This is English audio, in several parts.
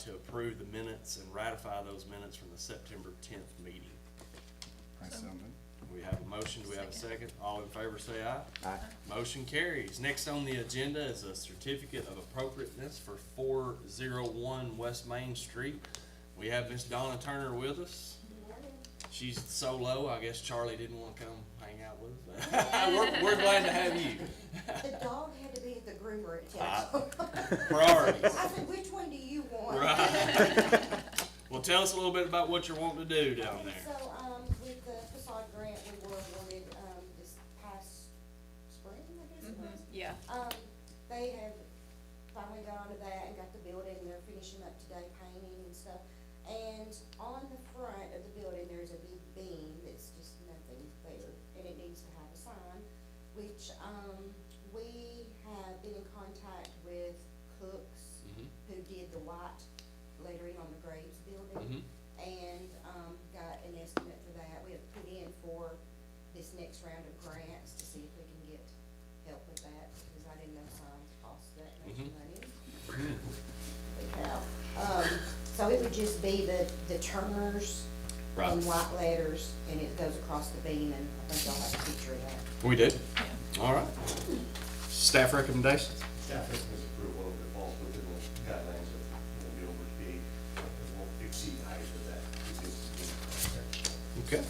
to approve the minutes and ratify those minutes from the September 10th meeting. I so moved. We have a motion, do we have a second? All in favor say aye. Aye. Motion carries. Next on the agenda is a certificate of appropriateness for 401 West Main Street. We have Miss Donna Turner with us. She's solo. I guess Charlie didn't want to come hang out with us. we're glad to have you. The dog had to be at the groomer at 10. Priorities. I said, which one do you want? Right. Well, tell us a little bit about what you're wanting to do down Okay, there. so, with the facade grant, we were awarded, this past spring, I guess it was. Yeah. They have finally got onto that and got the building, they're finishing up today painting and stuff. And on the front of the building, there's a big beam that's just nothing there, and it needs to have a sign, which, we have been in contact with Cooks, who did the white lettering on the Graves building, and, got an estimate for that. We have put in for this next round of grants to see if we can get help with that, because I didn't know signs cost that much money. We have, so it would just be the Turners Right. in white letters, and it goes across the beam, and I think y'all have a picture of that. We did? All right. Staff recommendations? Staff recommends approval if it falls within the guidelines of, the over fee, it won't exceed the height of that existing contract. Okay.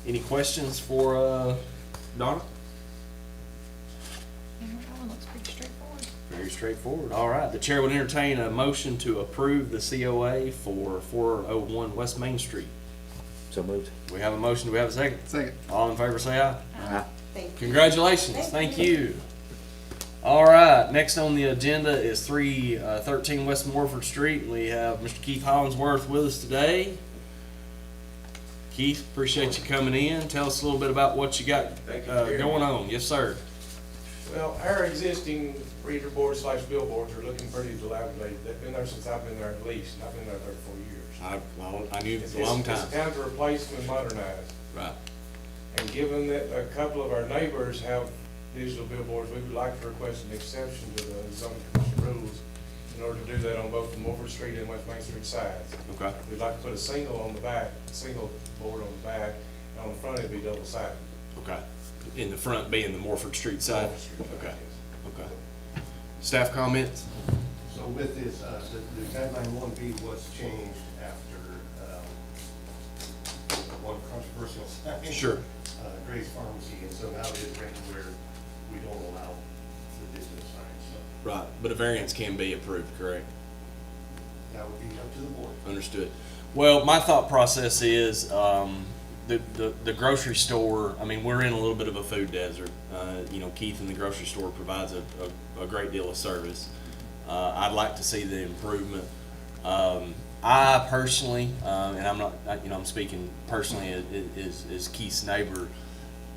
Any questions for, Donna? That one looks pretty straightforward. Very straightforward. All right. The chair would entertain a motion to approve the COA for 401 West Main Street. So moved. We have a motion. Do we have a second? Second. All in favor say aye. Aye. Thank you. Congratulations. Thank you. All right. Next on the agenda is 313 West Morford Street. We have Mr. Keith Hollingsworth with us today. Keith, appreciate you coming in. Tell us a little bit about what you got Thank you, Chairman. going on. Yes, sir. Well, our existing reader boards / billboards are looking pretty dilapidated. They've been there since I've been there at least, and I've been there 34 years. I knew It's a long time. It's time to replace them and modernize. Right. And given that a couple of our neighbors have digital billboards, we would like to request an exception to the zoning commission rules in order to do that on both the Morford Street and West Main Street sides. Okay. We'd like to put a single on the back, a single board on the back, and on the front it'd be double sided. Okay. In the front being the Morford Street side? Morford Street, Okay. yes. Okay. Staff comments? So with this, the guideline 1B was changed after, one controversial sign. Sure. Grace Pharmacy, and so now it is written where we don't allow the digital signs, so Right. But a variance can be approved, correct? that would be up to the board. Understood. Well, my thought process is, the grocery store, I mean, we're in a little bit of a food desert. Keith in the grocery store provides a great deal of service. I'd like to see the improvement. I personally, and I'm not, I'm speaking personally as Keith's neighbor,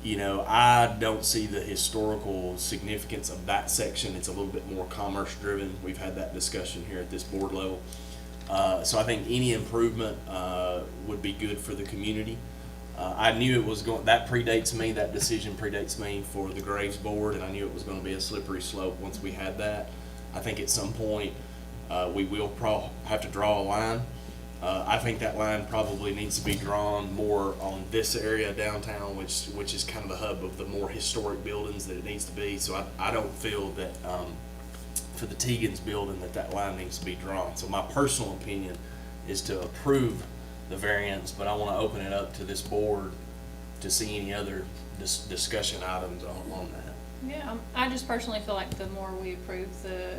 I don't see the historical significance of that section. It's a little bit more commerce driven. We've had that discussion here at this board level. So I think any improvement would be good for the community. I knew it was going, that predates me, that decision predates me for the Graves board, and I knew it was going to be a slippery slope once we had that. I think at some point we will have to draw a line. I think that line probably needs to be drawn more on this area downtown, which is kind of the hub of the more historic buildings that it needs to be. So I don't feel that for the Teagan's building that line needs to be drawn. So my personal opinion is to approve the variance, but I want to open it up to this board to see any other discussion items on that. Yeah, I just personally feel like the more we approve, the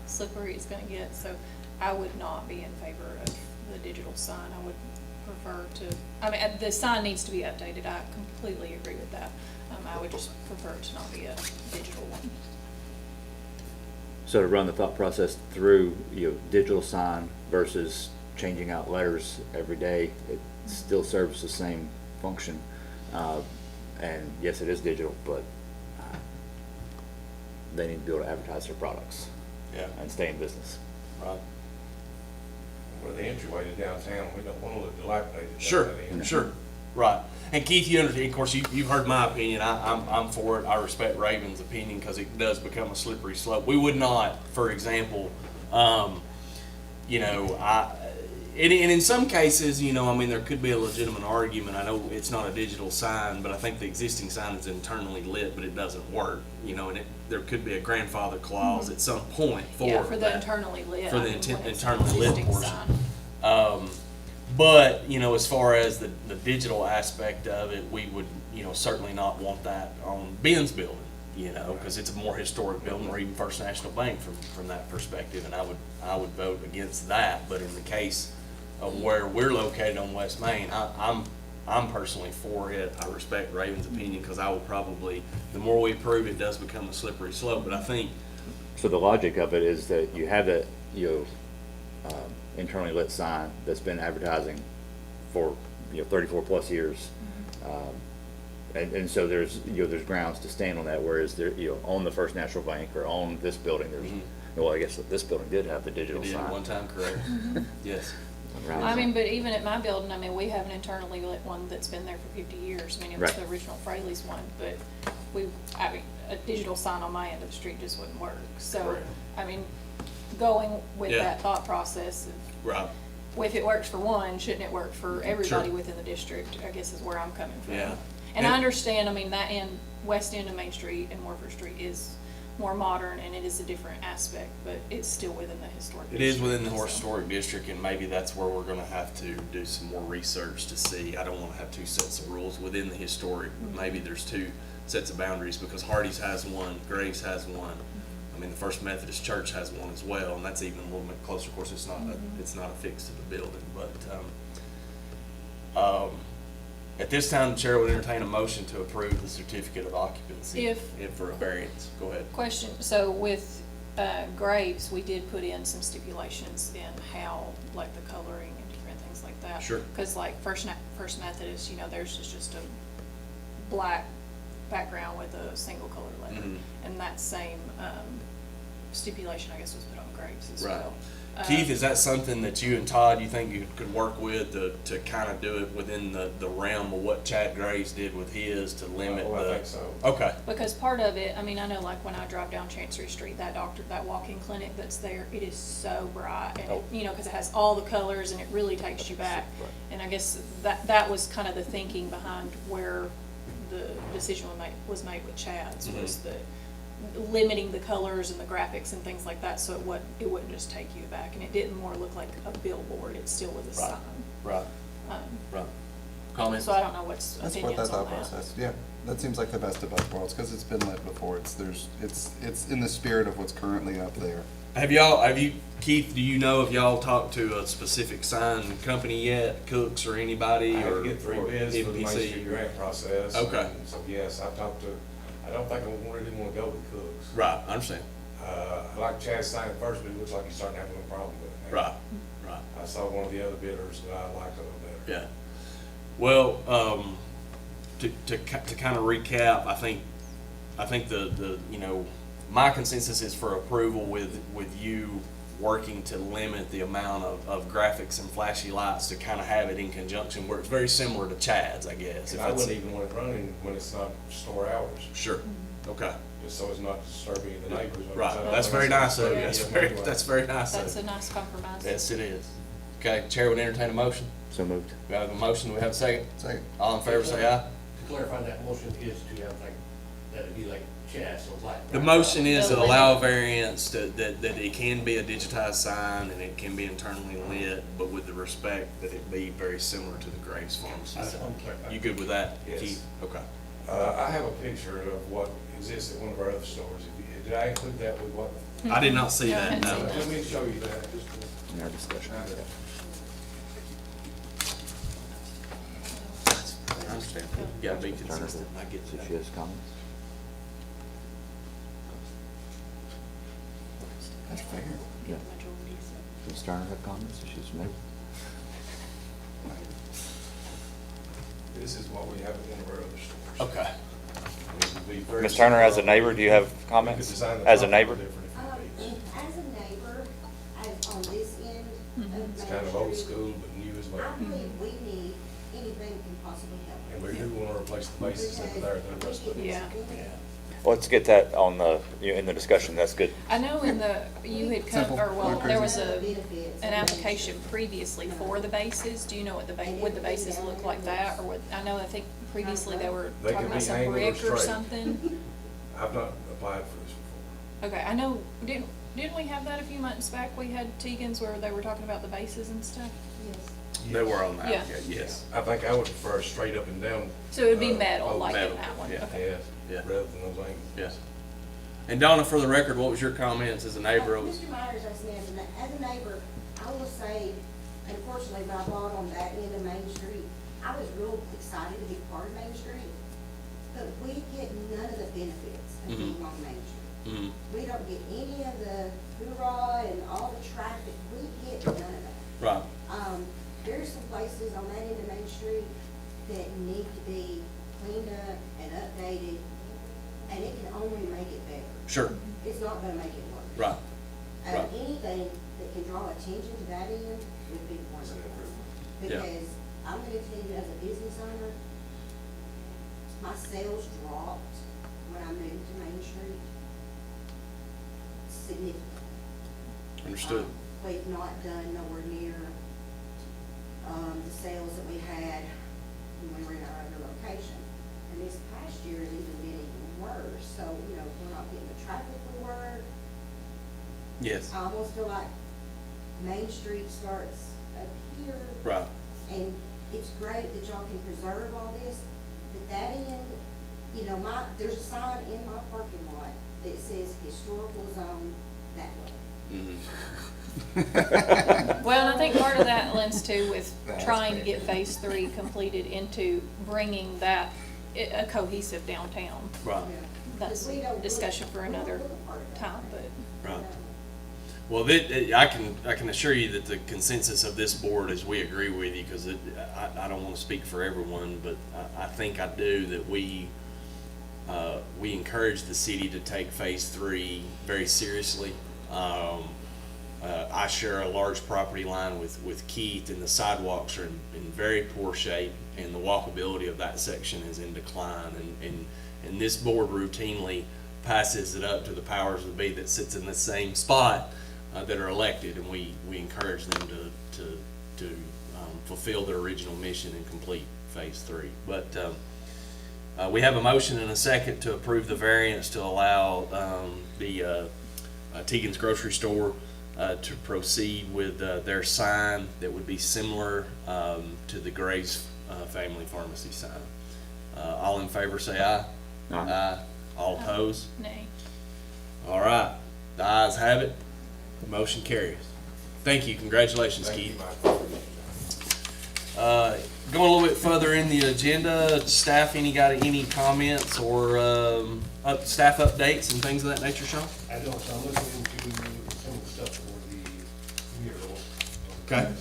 slippery it's gonna get, so I would not be in favor of the digital sign. I would prefer to, the sign needs to be updated, I completely agree with that. I would just prefer it to not be a digital one. So to run the thought process through, digital sign versus changing out letters every day, it still serves the same function. And yes, it is digital, but they need to be able to advertise their products. Yeah. And stay in business. Right. We're the entryway to downtown, we don't want to look dilapidated. Sure, sure, right. And Keith, you understand, of course, you've heard my opinion. I'm for it. I respect Raven's opinion because it does become a slippery slope. We would not, for example, you know, and in some cases, you know, I mean, there could be a legitimate argument. I know it's not a digital sign, but I think the existing sign is internally lit, but it doesn't work, you know, and there could be a grandfather clause at some point for Yeah, for the that. internally lit. For the I mean, when it's an internally lit existing portion. sign. But, you know, as far as the digital aspect of it, we would, you know, certainly not want that on Ben's building, you know, because it's a more historic building, or even First National Bank from that perspective, and I would vote against that. But in the case of where we're located on West Main, I'm personally for it. I respect Raven's opinion, because I will probably, the more we approve, it does become a slippery slope. But I think, So the logic of it is that you have that, internally lit sign that's been advertising for, 34 plus years. And so there's, there's grounds to stand on that, whereas there, on the First National Bank or on this building, there's, well, I guess this building did have the it digital did sign. one time, correct? Yes. around I mean, that. but even at my building, I mean, we have an internally lit one that's been there for 50 years. I mean, it was Right. the original Fraley's one, but I mean, a digital sign on my end of the street just wouldn't work. So, Correct. I mean, going with Yeah. that thought process of, Right. if it works for one, shouldn't it work for everybody Sure. within the district, I guess is where I'm coming from. Yeah. And I And- understand, I mean, that end, west end of Main Street and Warford Street is more modern and it is a different aspect, but it's still within the historic It district. is within the so. historic district, and maybe that's where we're gonna have to do some more research to see. I don't wanna have two sets of rules within the historic, but maybe there's two sets of boundaries, because Hardee's has one, Graves has one. I mean, the First Methodist Church has one as well, and that's even a little bit closer. Of course, it's not affixed to the building, but, at this time, the chair would entertain a motion to approve the certificate of occupancy. If- for a variance. Go ahead. Question, so with Graves, we did put in some stipulations in how, like the coloring and different things like that. Sure. Because like First Methodist, theirs is just a black background with a single color letter. Mhm. And that same stipulation, I guess, was put on Graves as Right. well. Keith, is that something that you and Todd, you think you could work with to kind of do it within the realm of what Chad Graves did with his to limit Oh, I the? think so. Okay, Because part of it, I mean, I know like when I drive down Chancery Street, that walk-in clinic that's there, it is so bright. And, Oh. because it has all the colors and it really takes you back. Right. And I guess that was kind of the thinking behind where the decision was made with Chad's, was Mhm. that limiting the colors and the graphics and things like that, so it wouldn't just take you back. And it didn't more look like a billboard, it still was a Right. sign. right, Um, right. Comments? So I don't know what's That's what opinions that on thought that. process, yeah, that seems like the best of both worlds, because it's been lit before, it's in the spirit of what's currently up there. Keith, do you know if y'all talked to a specific sign company yet, Cooks or anybody, I had or? to get 3 or bids for the Main NPC? Street grant process. Okay. and So, yes, I've talked to, I don't think I really want to go with Cooks. Right, I understand. I like Chad's sign at first, but it looks like he's starting to have a little problem with it now. Right, right. I saw one of the other bidders that I liked a little better. Yeah. Well, to kind of recap, I think my consensus is for approval with you working to limit the amount of graphics and flashy lights, to kind of have it in conjunction where it's very similar to Chad's, I guess. And if I that's- wouldn't even want it running when it's not store hours, Sure, okay. just so it's not disturbing the neighbors. Right, that's very nice of you. Yeah. That's very nice That's a of you. nice compromise. Yes, it is. Okay, Chair would entertain a motion. So moved. We have a motion, we have a second. Second. All in favor, say aye. To clarify, that motion is to have like, that'd be like Chad, so like. The motion is to The allow a limit. variance that it can be a digitized sign and it can be internally lit, but with the respect that it be very similar to the Graves Farm system. You good with that, Yes. Keith? Okay. I have a picture of what exists at one of our other stores. Did I include that with what? I did not see Yeah, I that, hadn't seen no. that. Let me show you that. In our discussion. I understand. You gotta be Turner, consistent, I get see if she that. has comments. That's fair. Yeah. Does Turner have comments? She's maybe. This is what we have at one of our other stores. Okay. It would be very Ms. Turner, as a similar. neighbor, do you have We could comments? design the As a top neighbor? different if need be. As a neighbor, on this end of Main It's kind of old Street, school, but new as well. I believe we need anything that can possibly help. And we do want to replace the bases that are there, the rest of it. Yeah. Let's get that on the, in the discussion, that's good. I know you had come, Simple. or well, there was Benefits. an application previously for the bases. Do you know what would the bases look like that, or what, I think previously they were They talking could about be some angled or brick or straight. something. I've not applied for this before. Okay, I know, didn't we have that a few months back? We had Tegan's where they were talking about the bases and stuff. They were on that, Yeah. yes. I think I would prefer straight up and down. So it would be Uh, metal, oh, like in metal, that one. yeah. Okay. Yes, Yeah. rather than those angles. Yes. And Donna, for the record, what was your comments as a neighbor? Mr. Myers, as a neighbor, I will say, unfortunately, when I bought on that end of Main Street, I was real excited to be part of Main Street, but we get none of the benefits of being on Main Street. Mhm. We don't get any of the hoorah and all the traffic, we get none of that. Right, There's some places on that end of Main Street that need to be cleaned up and updated, and it can only make it better. sure, It's not gonna make it worse. right, right. Anything that can draw attention to that end would be wonderful. Yeah. Because I'm gonna tell you, as a business owner, my sales dropped when I moved to Main Street significantly. Understood. We've not done nowhere near, the sales that we had when we were in our other location. And this past year has even been even worse, so, we're not getting the traffic we were. Yes, I almost feel like Main Street starts up here. right, And it's great that y'all can preserve all this, but that end, there's a sign in my parking lot that says historical zone that way. mhm, Well, and I think part of that lends to with That's trying to fair. get phase 3 completed into bringing that a cohesive downtown. right, That's Because we a don't discussion look- for we don't another look a part of that time, way. but. right. Well, I can assure you that the consensus of this board is we agree with you, because I don't want to speak for everyone, but I think I do, that we encourage the city to take phase 3 very seriously. I share a large property line with Keith, and the sidewalks are in very poor shape, and the walkability of that section is in decline, and this board routinely passes it up to the powers that be that sits in the same spot that are elected, and we encourage them to fulfill their original mission and complete phase 3. But we have a motion and a second to approve the variance to allow the Tegan's Grocery Store to proceed with their sign that would be similar to the Grace Family Pharmacy sign. All in favor say aye. Aye. All opposed? Nay. All right, the ayes have it. Motion carries. Thank you. Congratulations, Thank you, Keith. Mike. Going a little bit further in the agenda, staff, got any comments or staff updates and things of that nature, Sean? I don't, so I'm looking into some of the stuff for the mural. Okay.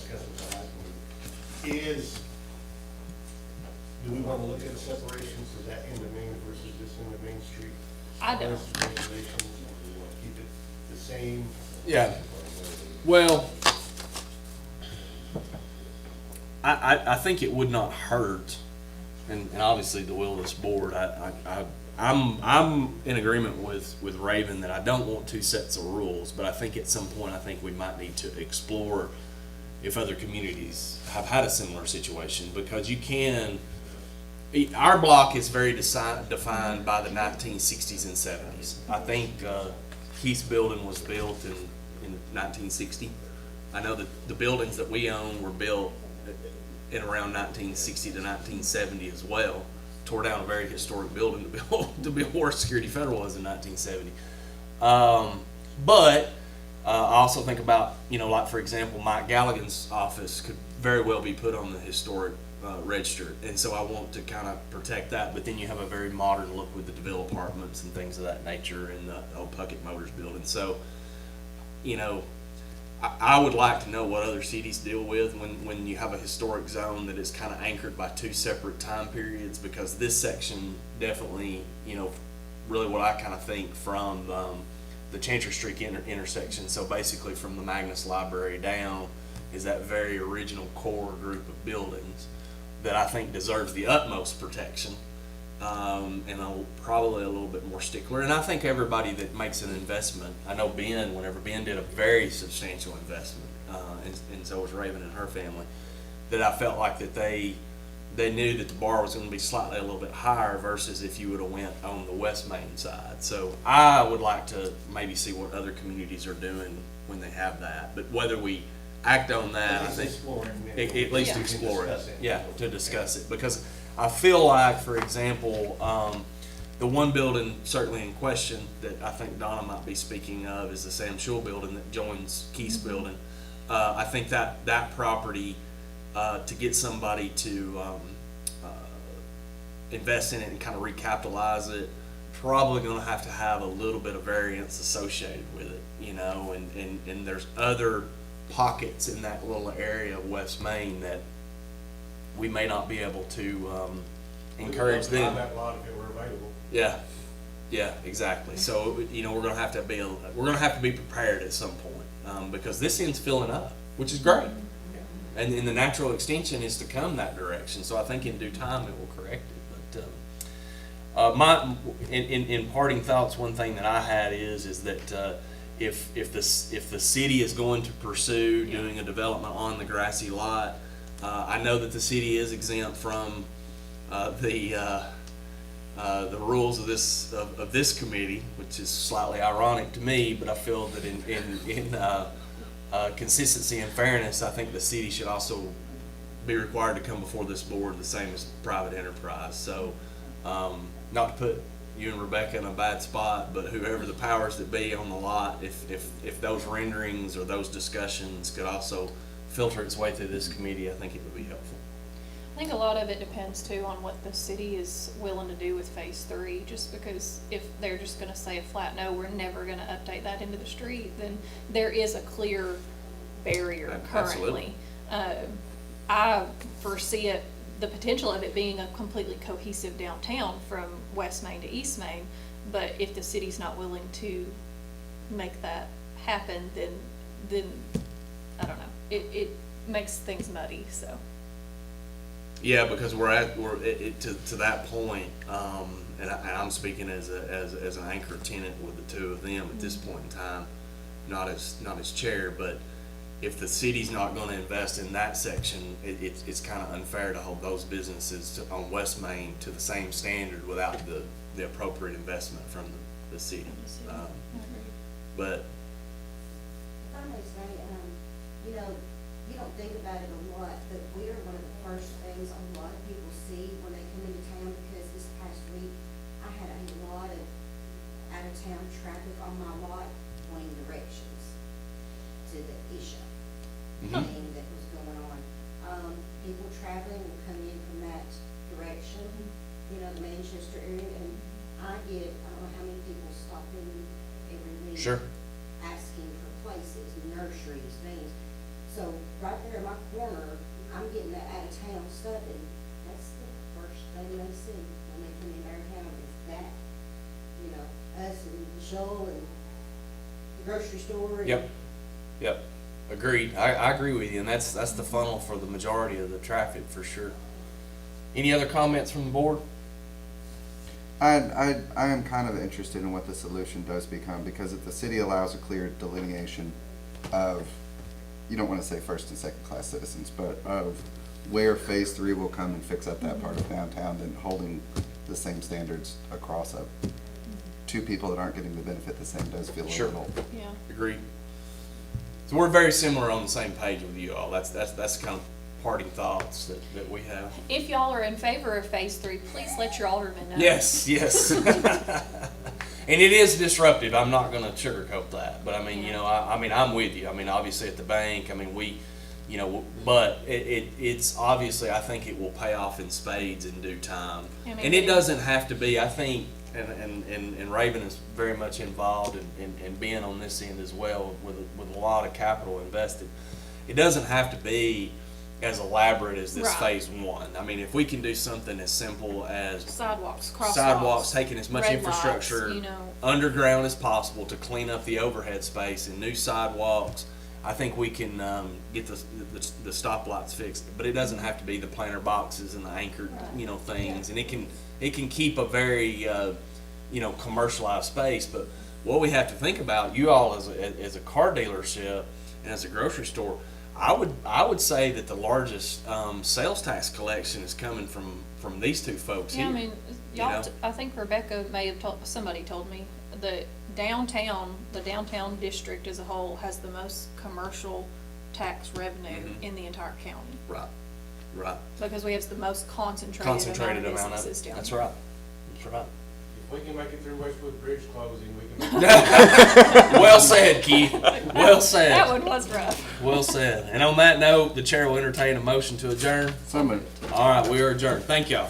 Do we want to look at a separation for that end of Main versus this end of Main Street? I don't. As far as regulations, or do we want to keep it the same? Yeah. Well, I think it would not hurt, and obviously the will of this board, I'm in agreement with Raven that I don't want two sets of rules, but I think at some point, I think we might need to explore if other communities have had a similar situation, because you can, our block is very defined by the 1960s and 70s. I think Keith's building was built in 1960. I know that the buildings that we own were built in around 1960 to 1970 as well. Tore down a very historic building to build where Security Federal was in 1970. But I also think about, like for example, Mike Galligan's office could very well be put on the historic register, and so I want to kind of protect that. But then you have a very modern look with the DeVille apartments and things of that nature, and the old Puckett Motors building. So, I would like to know what other cities deal with when you have a historic zone that is kind of anchored by two separate time periods, because this section definitely, really what I kind of think from the Chantry Street intersection, so basically from the Magnus Library down, is that very original core group of buildings that I think deserves the utmost protection. and I'm probably a little bit more stickler. And I think everybody that makes an investment, I know Ben, whenever Ben did a very substantial investment, and so was Raven and her family, that I felt like that they knew that the bar was going to be slightly a little bit higher versus if you would have went on the West Main side. So I would like to maybe see what other communities are doing when they have that. But whether we act on that, I think at least Yeah. explore it. Discuss it. Yeah, to discuss it, because I feel like, for example, the one building certainly in question that I think Donna might be speaking of is the Sam Schul building that joins Keith's building. I think that property, to get somebody to invest in it and kind of recapitalize it, probably going to have a little bit of variance associated with it, you know, and there's other pockets in that little area of West Main that we may not be able to encourage We'd love them. to buy that lot if it were available. Yeah, exactly. So, you know, we're gonna have to be prepared at some point, because this end's filling up, which is great. And the natural extension is to come that direction, so I think in due time it will correct it. But, in parting thoughts, one thing that I had is that, if the city is going to pursue doing a development on the grassy lot, I know that the city is exempt from, the rules of this committee, which is slightly ironic to me, but I feel that in consistency and fairness, I think the city should also be required to come before this board the same as private enterprise. So, not to put you and Rebecca in a bad spot, but whoever the powers that be on the lot, if those renderings or those discussions could also filter its way through this committee, I think it would be helpful. I think a lot of it depends too on what the city is willing to do with phase 3, just because if they're just gonna say a flat no, we're never gonna update that into the street, then there is a clear barrier Absolutely. currently. I foresee the potential of it being a completely cohesive downtown from West Main to East Main, but if the city's not willing to make that happen, then I don't know, it makes things muddy, so. Yeah, because to that point, and I'm speaking as an anchor tenant with the two of them at this point in time, not as chair, but if the city's not going to invest in that section, it's kind of unfair to hold those businesses on West Main to the same standard without the appropriate investment from the city. But If I may say, you know, you don't think about it a lot, but we are one of the first things a lot of people see when they come into town, because this past week, I had a lot of out-of-town traffic on my lot going directions to the Isha thing that was going on. People traveling will come in from that direction, you know, the Manchester area, and I don't know how many people stop in every week. Sure. Asking for places, nurseries, things. So right there in my corner, I'm getting that out of town stuff, and that's the first thing they see when they come in our town is that, you know, us and the show and the grocery store. And Yep, agreed. I agree with you, and that's the funnel for the majority of the traffic for sure. Any other comments from the board? I am kind of interested in what the solution does become, because if the city allows a clear delineation of, you don't want to say first and second class citizens, but of where phase 3 will come and fix up that part of downtown, then holding the same standards across two people that aren't getting the benefit the same does feel a Sure. little. Yeah. Agreed. So we're very similar on the same page with you all. That's kind of parting thoughts that we have. If y'all are in favor of phase 3, please let your alderman know. Yes. And it is disruptive. I'm not going to sugarcoat that. But I mean, you know, I mean, I'm with you. I mean, obviously at the bank, I mean, but it's obviously, I think it will pay off in spades in due time. I mean, And it doesn't have to be, I think, and Raven is very much involved and being on this end as well with a lot of capital invested. It doesn't have to be as elaborate as this Right. phase 1. I mean, if we can do something as simple as Sidewalks, crosswalks. sidewalks, taking as much red infrastructure lights, you know. underground as possible to clean up the overhead space and new sidewalks, I think we can get the stoplights fixed. But it doesn't have to be the planter boxes and the anchored, Right. you know, things. And it can keep a very, you know, commercialized space. But what we have to think about, you all as a car dealership and as a grocery store, I would say that the largest sales tax collection is coming from these two folks Yeah, here. I mean, you y'all, know? I think Rebecca may have told, somebody told me, the downtown district as a whole has the most commercial tax revenue Mhm. in the entire county. Right, right. Because we have the most concentrated Concentrated amount of amount of businesses it. down That's here. right. That's right. If we can make it through Westwood Bridge closing, we can make it. Well said, Keith. Well said. That one was rough. Well said. And on that note, the chair will entertain a motion to adjourn. So moved. All right, we are adjourned. Thank y'all.